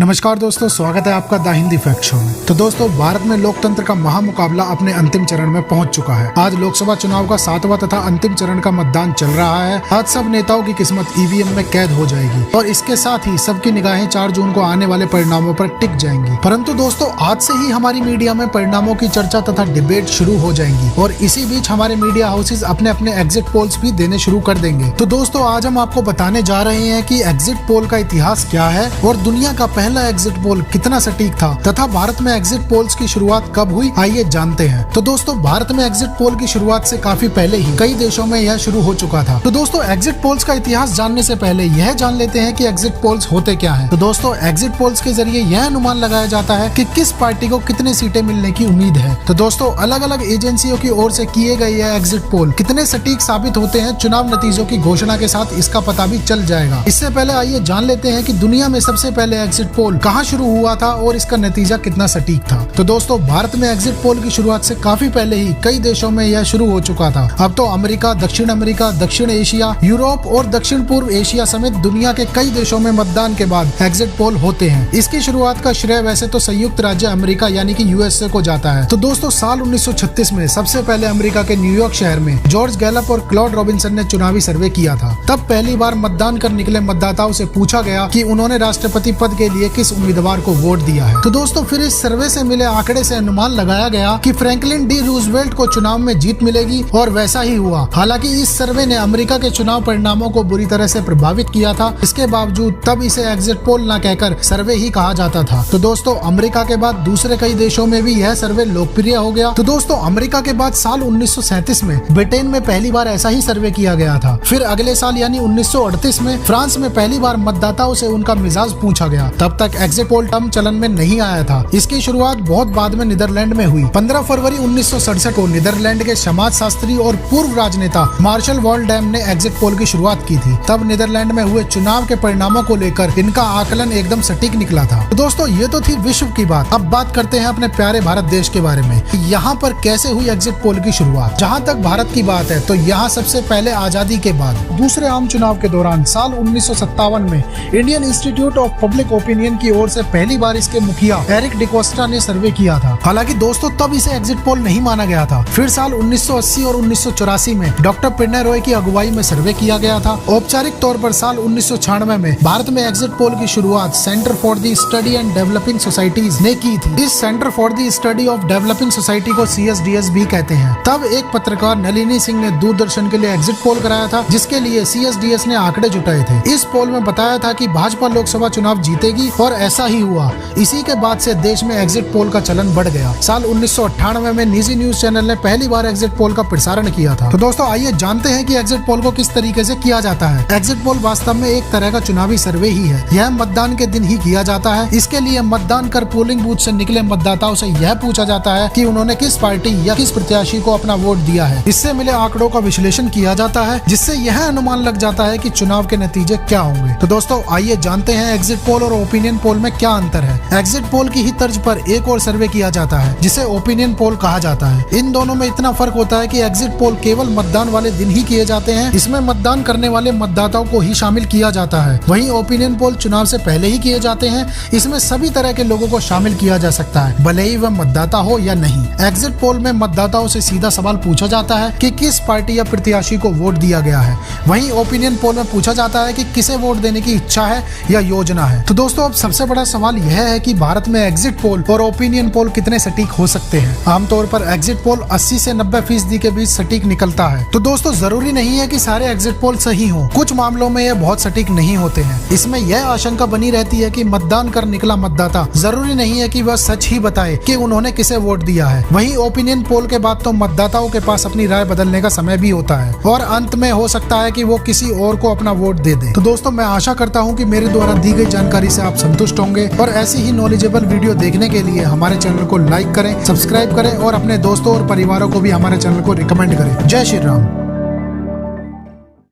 नमस्कार दोस्तों, स्वागत है आपका द हिंदी फैक्ट शो में। तो दोस्तों, भारत में लोकतंत्र का महामुकाबला अपने अंतिम चरण में पहुंच चुका है। आज लोकसभा चुनाव का 7वां तथा अंतिम चरण का मतदान चल रहा है। आज सब नेताओं की किस्मत ईवीएम में कैद हो जाएगी और इसके साथ ही सबकी निगाहें 4 जून को आने वाले परिणामों पर टिक जाएंगी। परंतु दोस्तों, आज से ही हमारी मीडिया में परिणामों की चर्चा तथा डिबेट शुरू हो जाएंगी और इसी बीच हमारे मीडिया हाउसेज अपने अपने एग्जिट पोल्स भी देने शुरू कर देंगे। तो दोस्तों, आज हम आपको बताने जा रहे हैं कि एग्जिट पोल का इतिहास क्या है और दुनिया का पहला एग्जिट पोल कितना सटीक था तथा भारत में एग्जिट पोल्स की शुरुआत कब हुई, आइए जानते हैं। तो दोस्तों, भारत में एग्जिट पोल की शुरुआत से काफी पहले ही कई देशों में यह शुरू हो चुका था। तो दोस्तों, एग्जिट पोल्स का इतिहास जानने से पहले यह जान लेते हैं कि एग्जिट पोल्स होते क्या हैं। तो दोस्तों, एग्जिट पोल्स के जरिए यह अनुमान लगाया जाता है कि किस पार्टी को कितनी सीटें मिलने की उम्मीद है। तो दोस्तों, अलग अलग एजेंसियों की ओर से किए गए यह एग्जिट पोल कितने सटीक साबित होते हैं, चुनाव नतीजों की घोषणा के साथ इसका पता भी चल जाएगा। इससे पहले आइए जान लेते हैं कि दुनिया में सबसे पहले एग्जिट पोल कहाँ शुरू हुआ था और इसका नतीजा कितना सटीक था। तो दोस्तों, भारत में एग्जिट पोल की शुरुआत से काफी पहले ही कई देशों में यह शुरू हो चुका था। अब तो अमेरिका, दक्षिण एशिया, यूरोप और दक्षिण पूर्व एशिया समेत दुनिया के कई देशों में मतदान के बाद एग्जिट पोल होते हैं। इसकी शुरुआत का श्रेय वैसे तो संयुक्त राज्य अमेरिका यानी कि यूएसए को जाता है। तो दोस्तों, साल 1936 में सबसे पहले अमेरिका के न्यूयॉर्क शहर में जॉर्ज गैलप और क्लॉड रॉबिन्सन ने चुनावी सर्वे किया था। तब पहली बार मतदान कर निकले मतदाताओं से पूछा गया कि उन्होंने राष्ट्रपति पद के लिए किस उम्मीदवार को वोट दिया है। तो दोस्तों, फिर इस सर्वे से मिले आंकड़े से अनुमान लगाया गया कि फ्रैंकलिन डी रूजवेल्ट को चुनाव में जीत मिलेगी और वैसा ही हुआ। हालांकि इस सर्वे ने अमेरिका के चुनाव परिणामों को बुरी तरह से प्रभावित किया था। इसके बावजूद तब इसे एग्जिट पोल न कहकर सर्वे ही कहा जाता था। तो दोस्तों, अमेरिका के बाद दूसरे कई देशों में भी यह सर्वे लोकप्रिय हो गया। तो दोस्तों, अमेरिका के बाद साल 1937 में ब्रिटेन में पहली बार ऐसा ही सर्वे किया गया था। फिर अगले साल यानी 1938 में फ्रांस में पहली बार मतदाताओं से उनका मिजाज पूछा गया। तब तक एग्जिट पोल टर्म चलन में नहीं आया था। इसकी शुरुआत बहुत बाद में नीदरलैंड में हुई। 15 फरवरी 1967 को नीदरलैंड के समाजशास्त्री और पूर्व राजनेता मार्शल वॉलडेम ने एग्जिट पोल की शुरुआत की थी। तब नीदरलैंड में हुए चुनाव के परिणामों को लेकर इनका आकलन एकदम सटीक निकला था। तो दोस्तों, ये तो थी विश्व की बात। अब बात करते हैं अपने प्यारे भारत देश के बारे में। यहाँ पर कैसे हुई एग्जिट पोल की शुरुआत। जहाँ तक भारत की बात है तो यहाँ सबसे पहले आजादी के बाद दूसरे आम चुनाव के दौरान साल 1957 में Indian institute of public opinion की ओर से पहली बार इसके मुखिया एरिक डिकोस्टा ने सर्वे किया था। हालांकि दोस्तों, तब इसे एग्जिट पोल नहीं माना गया था। फिर साल 1980 और 1984 में डॉक्टर पिन्ने रॉय की अगुवाई में सर्वे किया गया था। औपचारिक तौर पर साल 1996 में भारत में एग्जिट पोल की शुरुआत centre for the study and developing societies ने की थी। इस centre for the study of developing society को CSDS भी कहते हैं। तब एक पत्रकार नलिनी सिंह ने दूरदर्शन के लिए एग्जिट पोल कराया था, जिसके लिए CSDS ने आंकड़े जुटाए थे। इस पोल में बताया था कि भाजपा लोकसभा चुनाव जीतेगी और ऐसा ही हुआ। इसी के बाद से देश में एग्जिट पोल का चलन बढ़ गया। साल 1998 में निजी न्यूज चैनल ने पहली बार एग्जिट पोल का प्रसारण किया था। तो दोस्तों, आइए जानते हैं कि एग्जिट पोल को किस तरीके से किया जाता है। एग्जिट पोल वास्तव में एक तरह का चुनावी सर्वे ही है। यह मतदान के दिन ही किया जाता है। इसके लिए मतदान कर पोलिंग बूथ से निकले मतदाताओं से यह पूछा जाता है कि उन्होंने किस पार्टी या किस प्रत्याशी को अपना वोट दिया है। इससे मिले आंकड़ों का विश्लेषण किया जाता है, जिससे यह अनुमान लग जाता है कि चुनाव के नतीजे क्या होंगे। तो दोस्तों, आइए जानते हैं एग्जिट पोल और ओपिनियन पोल में क्या अंतर है। एग्जिट पोल की ही तर्ज पर एक और सर्वे किया जाता है, जिसे ओपिनियन पोल कहा जाता है। इन दोनों में इतना फर्क होता है कि एग्जिट पोल केवल मतदान वाले दिन ही किए जाते हैं। इसमें मतदान करने वाले मतदाताओं को ही शामिल किया जाता है। वहीं ओपिनियन पोल चुनाव से पहले ही किए जाते हैं। इसमें सभी तरह के लोगों को शामिल किया जा सकता है, भले ही वह मतदाता हो या नहीं। एग्जिट पोल में मतदाताओं से सीधा सवाल पूछा जाता है कि किस पार्टी या प्रत्याशी को वोट दिया गया है। वहीं ओपिनियन पोल में पूछा जाता है कि किसे वोट देने की इच्छा है या योजना है। तो दोस्तों, अब सबसे बड़ा सवाल यह है कि भारत में एग्जिट पोल और ओपिनियन पोल कितने सटीक हो सकते हैं। आमतौर पर एग्जिट पोल 80 से 90% के बीच सटीक निकलता है। तो दोस्तों, जरूरी नहीं है कि सारे एग्जिट पोल सही हों। कुछ मामलों में यह बहुत सटीक नहीं होते हैं। इसमें यह आशंका बनी रहती है कि मतदान कर निकला मतदाता जरूरी नहीं है कि वह सच ही बताए कि उन्होंने किसे वोट दिया है। वहीं ओपिनियन पोल के बाद तो मतदाताओं के पास अपनी राय बदलने का समय भी होता है और अंत में हो सकता है कि वो किसी और को अपना वोट दे दे। तो दोस्तों, मैं आशा करता हूँ कि मेरे द्वारा दी गई जानकारी से आप संतुष्ट होंगे और ऐसी ही नॉलेजेबल वीडियो देखने के लिए हमारे चैनल को लाइक करें, सब्सक्राइब करें और अपने दोस्तों और परिवारों को भी हमारे चैनल को रिकमेंड करें। जय श्री राम।